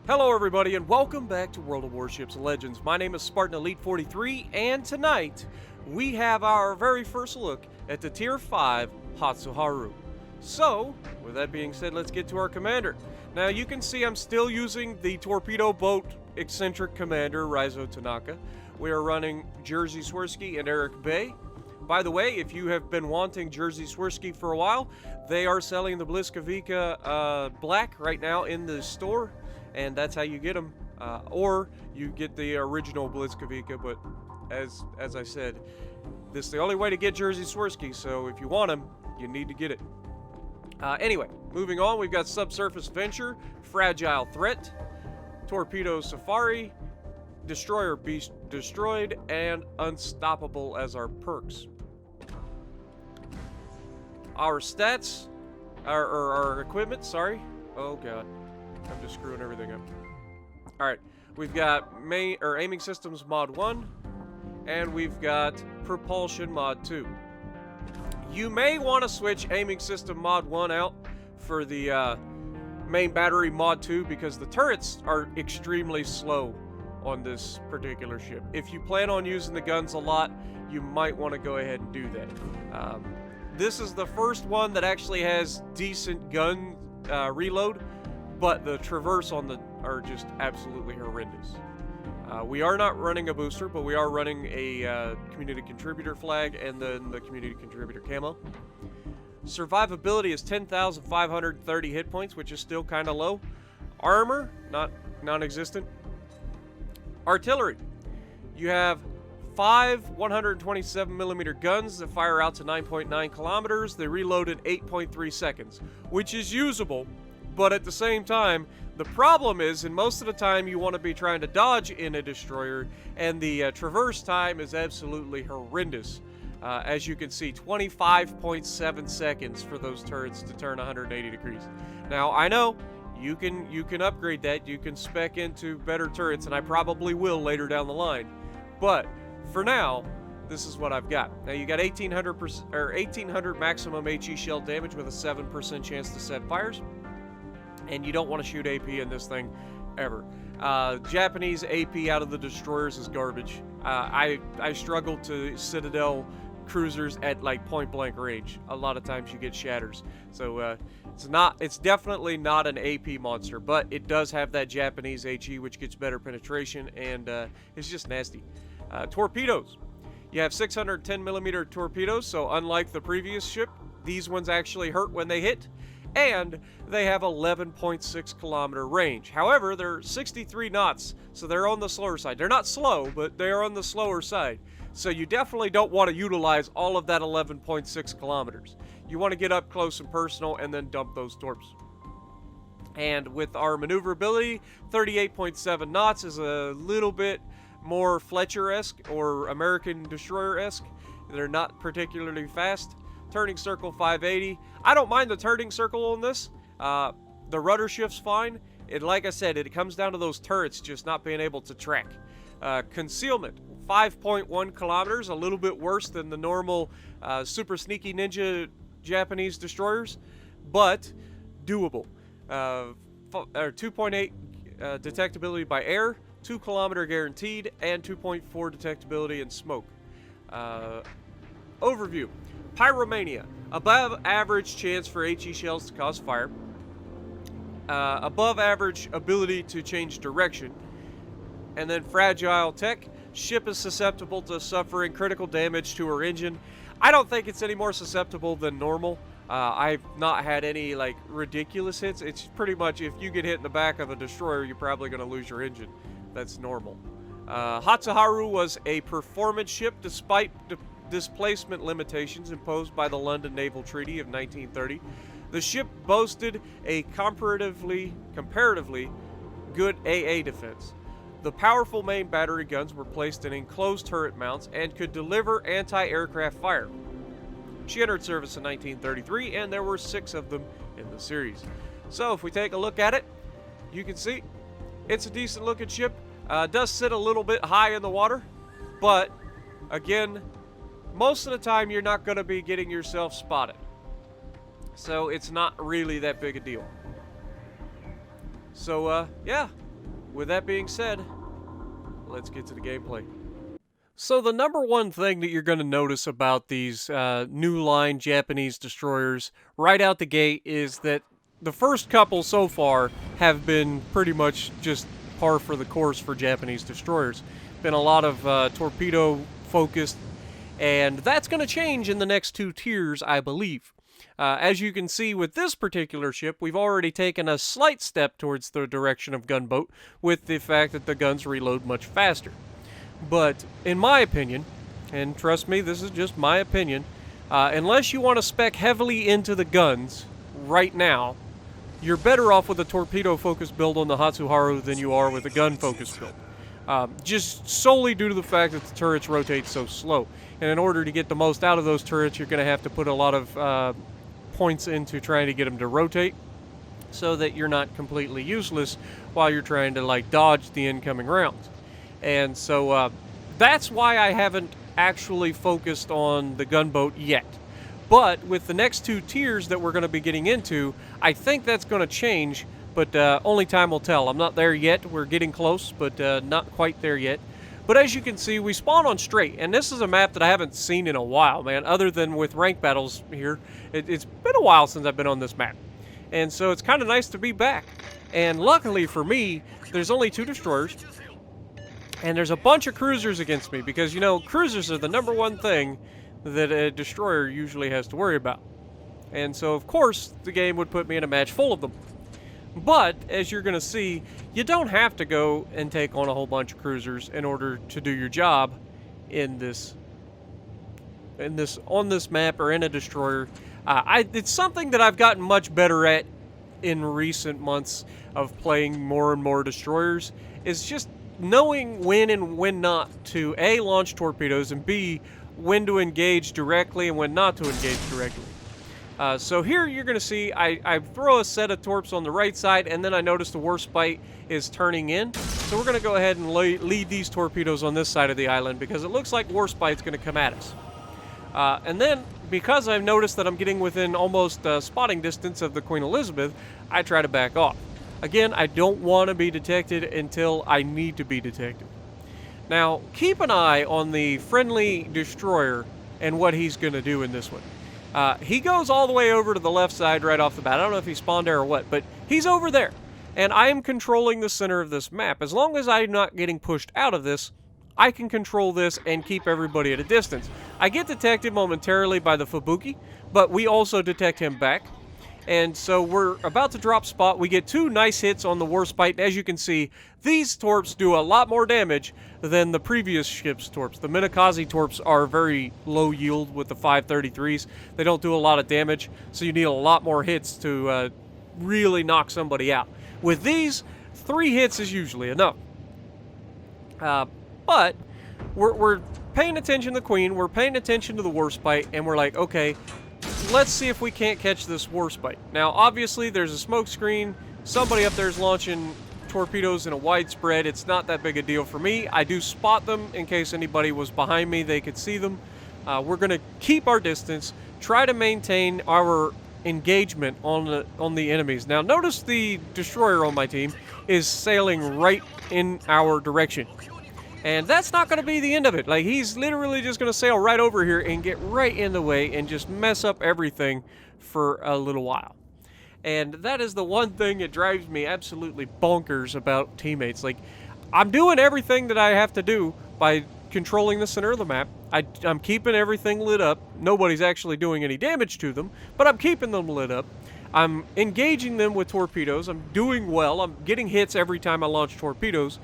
Hello everybody and welcome back to World of Warships Legends. My name is Spartan Elite 43 and tonight we have our very first look at the Tier 5 Hatsuharu. So, with that being said, let's get to our commander. Now you can see I'm still using the torpedo boat eccentric commander Raizo Tanaka. We are running Jerzy Swirsky and Eric Bay. By the way, if you have been wanting Jerzy Swirsky for a while, they are selling the Bliskovica Black right now in the store. And that's how you get them, or you get the original Bliskovica. But as I said, this is the only way to get Jerzy Swirsky. So if you want him, you need to get it. Anyway, moving on, we've got Subsurface Venture, Fragile Threat, Torpedo Safari, Destroyer Beast Destroyed, and Unstoppable as our perks. Our stats, our equipment. Sorry. Oh god. I'm just screwing everything up. Alright, we've got aiming systems mod 1, and we've got propulsion mod 2. You may want to switch aiming system mod 1 out for the main battery mod 2 because the turrets are extremely slow on this particular ship. If you plan on using the guns a lot, you might want to go ahead and do that. This is the first one that actually has decent gun reload. But the traverse on the are just absolutely horrendous. We are not running a booster, but we are running a community contributor flag and then the community contributor camo. Survivability is 10,530 hit points, which is still kind of low. Armor, non-existent. Artillery, you have 5 127mm guns that fire out to 9.9 kilometers. They reload in 8.3 seconds, which is usable. But at the same time, the problem is, and most of the time you want to be trying to dodge in a destroyer, and the traverse time is absolutely horrendous. As you can see, 25.7 seconds for those turrets to turn 180 degrees. Now, I know you can upgrade that. You can spec into better turrets, and I probably will later down the line. But for now, this is what I've got. Now you got 1800 maximum HE shell damage with a 7% chance to set fires. And you don't want to shoot AP in this thing ever. Japanese AP out of the destroyers is garbage. I struggle to Citadel cruisers at like point blank range. A lot of times you get shatters. So it's definitely not an AP monster, but it does have that Japanese HE which gets better penetration, and it's just nasty. Torpedoes. You have 610mm torpedoes, so unlike the previous ship, these ones actually hurt when they hit. And they have 11.6 kilometer range. However, they're 63 knots, so they're on the slower side. They're not slow, but they are on the slower side. So you definitely don't want to utilize all of that 11.6 kilometers. You want to get up close and personal and then dump those torps. And with our maneuverability, 38.7 knots is a little bit more Fletcher-esque or American Destroyer-esque. They're not particularly fast. Turning circle 580. I don't mind the turning circle on this. The rudder shift's fine. Like I said, it comes down to those turrets just not being able to track. Concealment, 5.1 kilometers, a little bit worse than the normal super sneaky ninja Japanese destroyers, but doable. 2.8 detectability by air, 2 kilometer guaranteed, and 2.4 detectability in smoke. Overview. Pyromania, above average chance for HE shells to cause fire, above average ability to change direction, and then fragile tech, ship is susceptible to suffering critical damage to her engine. I don't think it's any more susceptible than normal. I've not had any like ridiculous hits. It's pretty much if you get hit in the back of a destroyer, you're probably going to lose your engine. That's normal. Hatsuharu was a performance ship despite displacement limitations imposed by the London Naval Treaty of 1930. The ship boasted a comparatively good AA defense. The powerful main battery guns were placed in enclosed turret mounts and could deliver anti-aircraft fire. She entered service in 1933, and there were 6 of them in the series. So if we take a look at it, you can see it's a decent looking ship. Does sit a little bit high in the water, but again, most of the time you're not going to be getting yourself spotted. So it's not really that big a deal. So, yeah, with that being said, let's get to the gameplay. So the number one thing that you're going to notice about these new line Japanese destroyers right out the gate is that the first couple so far have been pretty much just par for the course for Japanese destroyers. Been a lot of torpedo focused, and that's going to change in the next 2 tiers, I believe. As you can see with this particular ship, we've already taken a slight step towards the direction of gunboat with the fact that the guns reload much faster. But in my opinion, and trust me, this is just my opinion, unless you want to spec heavily into the guns right now, you're better off with a torpedo-focused build on the Hatsuharu than you are with a gun-focused build. Just solely due to the fact that the turrets rotate so slow. And in order to get the most out of those turrets, you're going to have to put a lot of points into trying to get them to rotate so that you're not completely useless while you're trying to, like, dodge the incoming rounds. And so that's why I haven't actually focused on the gunboat yet. But with the next 2 tiers that we're going to be getting into, I think that's going to change, but only time will tell. I'm not there yet. We're getting close, but not quite there yet. But as you can see, we spawn on straight, and this is a map that I haven't seen in a while, man, other than with rank battles here. It's been a while since I've been on this map. And so it's kind of nice to be back. And luckily for me, there's only 2 destroyers. And there's a bunch of cruisers against me because, you know, cruisers are the number one thing that a destroyer usually has to worry about. And so, of course, the game would put me in a match full of them. But, as you're going to see, you don't have to go and take on a whole bunch of cruisers in order to do your job on this map or in a destroyer. It's something that I've gotten much better at in recent months of playing more and more destroyers. Is just knowing when and when not to A, launch torpedoes, and B, when to engage directly and when not to engage directly. So here you're going to see I throw a set of torps on the right side, and then I notice the Warspite is turning in. So we're going to go ahead and lead these torpedoes on this side of the island because it looks like Warspite's going to come at us. And then, because I've noticed that I'm getting within almost spotting distance of the Queen Elizabeth, I try to back off. Again, I don't want to be detected until I need to be detected. Now, keep an eye on the friendly destroyer and what he's going to do in this one. He goes all the way over to the left side right off the bat. I don't know if he spawned there or what, but he's over there. And I am controlling the center of this map. As long as I'm not getting pushed out of this, I can control this and keep everybody at a distance. I get detected momentarily by the Fubuki, but we also detect him back. And so we're about to drop spot. We get 2 nice hits on the Warspite. As you can see, these torps do a lot more damage than the previous ship's torps. The Minakaze torps are very low yield with the 533s. They don't do a lot of damage, so you need a lot more hits to really knock somebody out. With these, 3 hits is usually enough. But we're paying attention to the Queen, we're paying attention to the Warspite, and we're like, okay, let's see if we can't catch this Warspite. Now, obviously, there's a smoke screen. Somebody up there is launching torpedoes in a widespread. It's not that big a deal for me. I do spot them in case anybody was behind me. They could see them. We're going to keep our distance, try to maintain our engagement on the enemies. Now, notice the destroyer on my team is sailing right in our direction. And that's not going to be the end of it. Like, he's literally just going to sail right over here and get right in the way and just mess up everything for a little while. And that is the one thing that drives me absolutely bonkers about teammates. Like, I'm doing everything that I have to do by controlling the center of the map. I'm keeping everything lit up. Nobody's actually doing any damage to them, but I'm keeping them lit up. I'm engaging them with torpedoes. I'm doing well. I'm getting hits every time I launch torpedoes.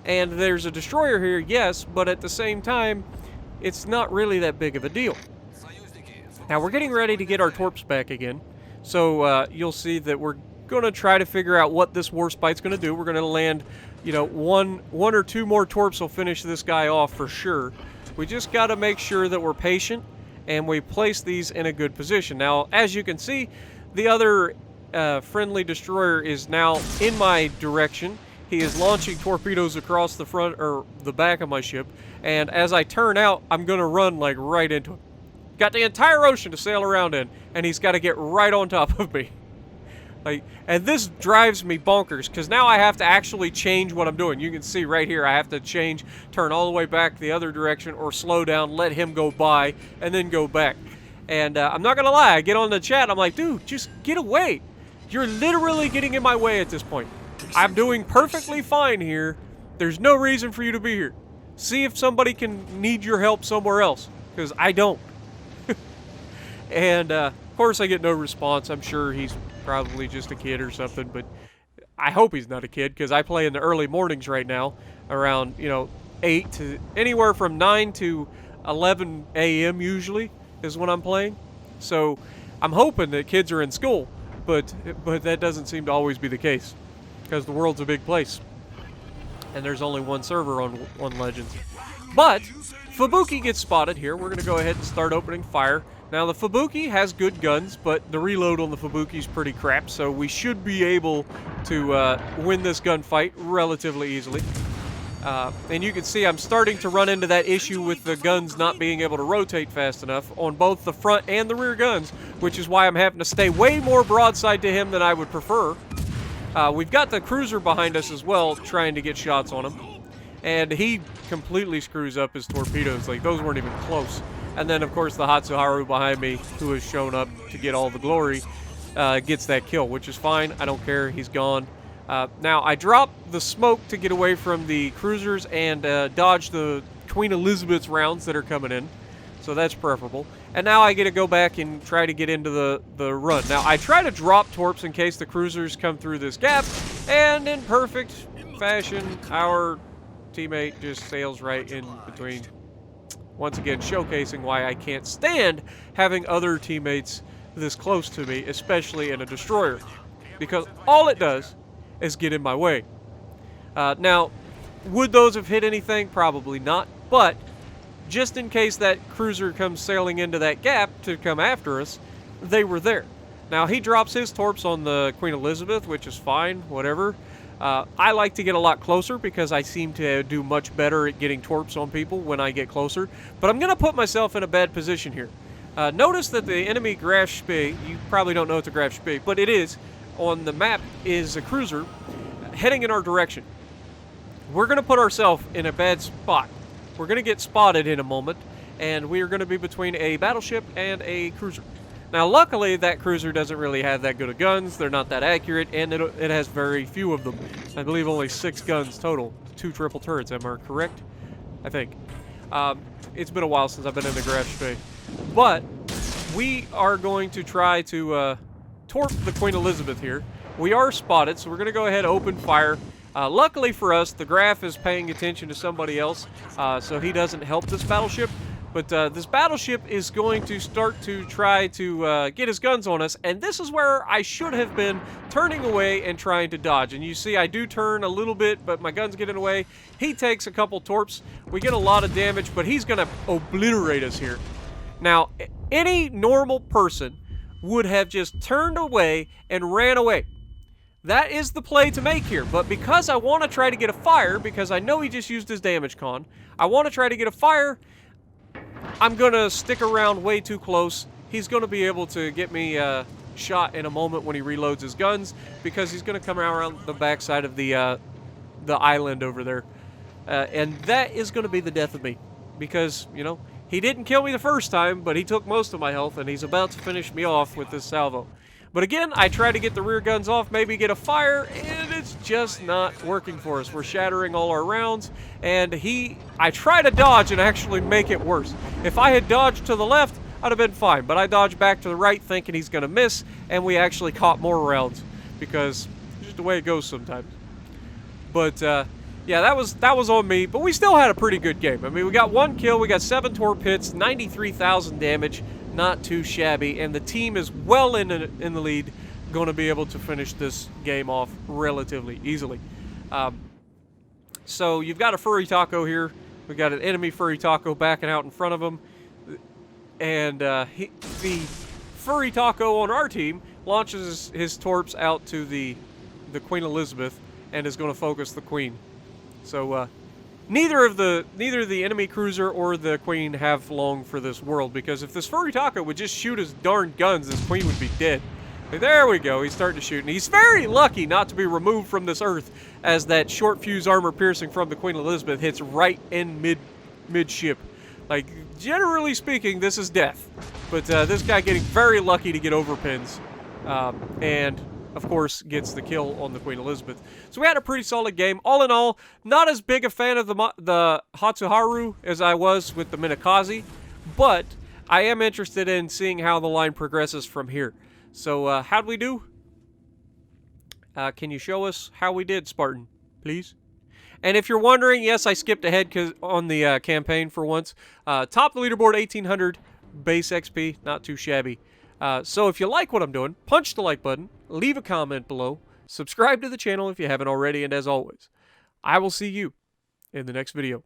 And there's a destroyer here, yes, but at the same time, it's not really that big of a deal. Now, we're getting ready to get our torps back again. So you'll see that we're going to try to figure out what this Warspite's going to do. We're going to land, you know, one or two more torps will finish this guy off for sure. We just got to make sure that we're patient and we place these in a good position. Now, as you can see, the other friendly destroyer is now in my direction. He is launching torpedoes across the front or the back of my ship, and as I turn out, I'm going to run like right into him. Got the entire ocean to sail around in, and he's got to get right on top of me. Like, and this drives me bonkers, because now I have to actually change what I'm doing. You can see right here, I have to change, turn all the way back the other direction, or slow down, let him go by, and then go back. And I'm not going to lie, I get on the chat, I'm like, dude, just get away. You're literally getting in my way at this point. I'm doing perfectly fine here. There's no reason for you to be here. See if somebody can need your help somewhere else, because I don't. And, of course, I get no response. I'm sure he's probably just a kid or something, but I hope he's not a kid, because I play in the early mornings right now, around, 8 to, anywhere from 9 to 11 a.m. usually is when I'm playing. So, I'm hoping that kids are in school, but that doesn't seem to always be the case, because the world's a big place, and there's only one server on Legends. But, Fubuki gets spotted here. We're going to go ahead and start opening fire. Now, the Fubuki has good guns, but the reload on the Fubuki is pretty crap, so we should be able to win this gunfight relatively easily. And you can see I'm starting to run into that issue with the guns not being able to rotate fast enough on both the front and the rear guns, which is why I'm having to stay way more broadside to him than I would prefer. We've got the cruiser behind us as well, trying to get shots on him. And he completely screws up his torpedoes. Like, those weren't even close. And then, of course, the Hatsuharu behind me, who has shown up to get all the glory, gets that kill, which is fine. I don't care. He's gone. Now, I dropped the smoke to get away from the cruisers and dodge the Queen Elizabeth's rounds that are coming in. So that's preferable. And now I get to go back and try to get into the run. Now, I try to drop torps in case the cruisers come through this gap. And in perfect fashion, our teammate just sails right in between. Once again, showcasing why I can't stand having other teammates this close to me, especially in a destroyer. Because all it does is get in my way. Now, would those have hit anything? Probably not. But, just in case that cruiser comes sailing into that gap to come after us, they were there. Now, he drops his torps on the Queen Elizabeth, which is fine, whatever. I like to get a lot closer because I seem to do much better at getting torps on people when I get closer. But I'm going to put myself in a bad position here. Notice that the enemy Graf Spee, you probably don't know it's a Graf Spee, but it is, on the map, is a cruiser heading in our direction. We're going to put ourselves in a bad spot. We're going to get spotted in a moment, and we are going to be between a battleship and a cruiser. Now, luckily, that cruiser doesn't really have that good of guns. They're not that accurate, and it has very few of them. I believe only 6 guns total. 2 triple turrets, am I correct? I think. It's been a while since I've been in the Graf Spee. But we are going to try to torp the Queen Elizabeth here. We are spotted, so we're going to go ahead and open fire. Luckily for us, the Graf is paying attention to somebody else, so he doesn't help this battleship. But this battleship is going to start to try to get his guns on us, and this is where I should have been turning away and trying to dodge. And you see I do turn a little bit, but my gun's getting away. He takes a couple torps. We get a lot of damage, but he's going to obliterate us here. Now, any normal person would have just turned away and ran away. That is the play to make here, but because I want to try to get a fire, because I know he just used his damage con, I want to try to get a fire. I'm going to stick around way too close. He's going to be able to get me shot in a moment when he reloads his guns, because he's going to come around the backside of the island over there. And that is going to be the death of me, because, you know, he didn't kill me the first time, but he took most of my health, and he's about to finish me off with this salvo. But again, I try to get the rear guns off, maybe get a fire, and it's just not working for us. We're shattering all our rounds, and I try to dodge and actually make it worse. If I had dodged to the left, I'd have been fine, but I dodged back to the right thinking he's going to miss, and we actually caught more rounds, because it's just the way it goes sometimes. But, yeah, that was on me, but we still had a pretty good game. I mean, we got 1 kill, we got 7 torp hits, 93,000 damage. Not too shabby, and the team is well in the lead, going to be able to finish this game off relatively easily. So you've got a furry taco here. We've got an enemy furry taco backing out in front of him, and the furry taco on our team launches his torps out to the Queen Elizabeth and is going to focus the Queen. So Neither the enemy cruiser or the Queen have long for this world, because if this furry taco would just shoot his darn guns, this Queen would be dead. There we go. He's starting to shoot. And he's very lucky not to be removed from this earth as that short fuse armor piercing from the Queen Elizabeth hits right in mid-ship. Like, generally speaking, this is death. But this guy getting very lucky to get overpins. And, of course, gets the kill on the Queen Elizabeth. So we had a pretty solid game. All in all, not as big a fan of the Hatsuharu as I was with the Minakaze. But I am interested in seeing how the line progresses from here. So, how'd we do? Can you show us how we did, Spartan, please? And if you're wondering, yes, I skipped ahead on the campaign for once. Top the leaderboard, 1,800 base XP, not too shabby. So if you like what I'm doing, punch the like button, leave a comment below, subscribe to the channel if you haven't already, and as always, I will see you in the next video.